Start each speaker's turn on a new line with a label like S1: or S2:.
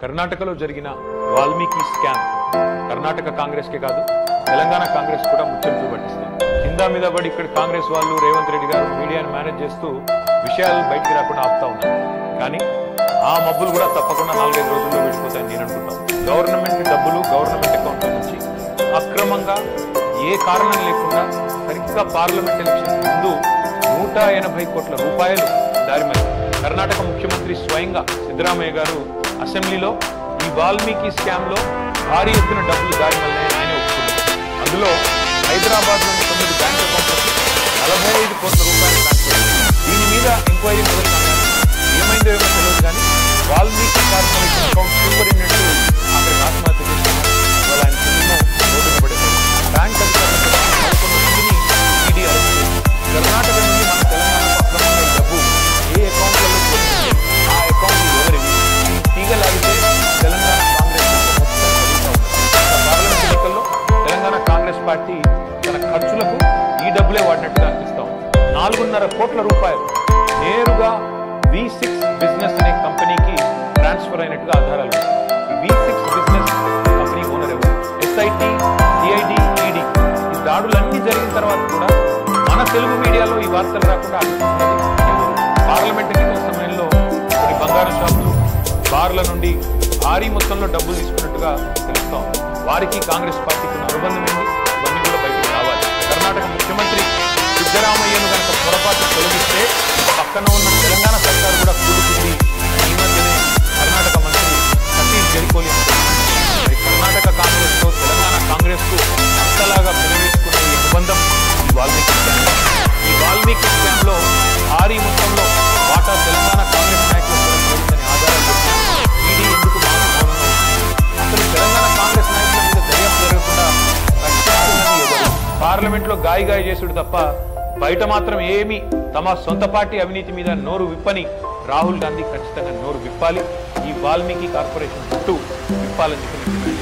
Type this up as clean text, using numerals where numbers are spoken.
S1: కర్ణాటకలో జరిగిన వాల్మీకి స్కామ్ కర్ణాటక కాంగ్రెస్ కే కాదు తెలంగాణ కాంగ్రెస్ కూడా ముచ్చట్లు పట్టిస్తుంది. కింద మీద పడి ఇక్కడ కాంగ్రెస్ వాళ్ళు రేవంత్ రెడ్డి గారు మీడియాను మేనేజ్ చేస్తూ విషయాలు బయటికి రాకుండా ఆపుతా ఉన్నారు. కానీ ఆ మబ్బులు కూడా తప్పకుండా 4-5 రోజుల్లో విడిపోతాయని నేను అనుకుంటాను. గవర్నమెంట్ డబ్బులు గవర్నమెంట్ అకౌంట్ నుంచి అక్రమంగా ఏ కారణం లేకుండా సరిగ్గా పార్లమెంట్ ఎలక్షన్ ముందు 180 కోట్ల రూపాయలు దారిమని కర్ణాటక ముఖ్యమంత్రి స్వయంగా సిద్ధరామయ్య గారు అసెంబ్లీలో ఈ వాల్మీకి స్కామ్ లో భారీ ఎత్తున డబ్బులు దారిమల్ని ఆయన ఒప్పుకున్నారు. అందులో హైదరాబాద్లోని 9 బ్యాంక్ అకౌంట్లకు 45 కోట్ల రూపాయలు ట్రాన్స్ఫర్. దీని మీద ఎంక్వైరీ మొదలుపెట్టారు. ఏమైందో ఏమో తెలియదు కానీ వాల్మీకి కార్పొరేషన్ అకౌంట్ సూపరింటెండెంట్ అక్కడ ఆత్మహత్య చేస్తున్నారు. ఇవాళ ఆయన కుటుంబం రోడ్డున పడేశారు. బ్యాంక్ అధికారులకు 11 మందిని ఈడీ అరెస్ట్ చేసింది. కర్ణాటక నుండి మన తెలంగాణకు అక్రమంగా ఈ డబ్బు ఏ అకౌంట్లలో ఆ అకౌంట్లు ఎవరివి తీగలాగితే తెలంగాణ కాంగ్రెస్ పార్లమెంట్ ఎన్నికల్లో తెలంగాణ కాంగ్రెస్ పార్టీ తన ఖర్చులకు ఈ డబ్బులే వాడినట్టుగా అనిపిస్తాం. 4.5 కోట్ల రూపాయలు నేరుగా V6 బిజినెస్ అనే కంపెనీకి ట్రాన్స్ఫర్ అయినట్టుగా ఆధారాలు ఉన్నాయి. ఈ V6 బిజినెస్ కంపెనీ ఓనర్ ఎవరు? SIT, CID, ED ఈ దాడులన్నీ జరిగిన తర్వాత కూడా మన తెలుగు మీడియాలో ఈ వార్తలు రాకుండా పార్లమెంట్ ఎన్నికల సమయంలో కొన్ని బంగారం షాపులు బార్ల నుండి భారీ మొత్తంలో డబ్బులు తీసుకున్నట్టుగా తెలుస్తాం. వారికి కాంగ్రెస్ పార్టీకి అనుబంధం ఏంటి? ఇవన్నీ కూడా బయటికి రావాలి. కర్ణాటక ముఖ్యమంత్రి సిద్ధరామయ్యను కనుక పొరపాటు తొలగిస్తే పక్కన ఉన్న తెలంగాణ సర్కారు కూడా కూడుతుంది. ఈ మధ్యనే కర్ణాటక మంత్రి సతీష్ జరికోలి మరి కర్ణాటక కాంగ్రెస్ లో తెలంగాణ కాంగ్రెస్ కు అంతలాగా పెనవేసుకున్న ఈ అనుబంధం ఈ వాల్మీకి స్కామ్. ఈ వాల్మీకి స్కామ్ లో భారీ మొత్తంలో వాటా తెలంగాణ కాంగ్రెస్ నాయకులు జరిగిందని ఆధారాలు ఈడీ ఎందుకు మాట్లాడుతున్నారు? అసలు తెలంగాణ కాంగ్రెస్ నాయకుల మీద దర్యాప్తు జరగకుండా రక్షిస్తున్నది ఎవరు? పార్లమెంట్ లో గాయ చేసుడు తప్ప బయట మాత్రం ఏమీ తమ సొంత పార్టీ అవినీతి మీద నోరు విప్పని రాహుల్ గాంధీ ఖచ్చితంగా నోరు విప్పాలి. ఈ వాల్మీకి కార్పొరేషన్ చుట్టూ విప్పాలని చెప్పి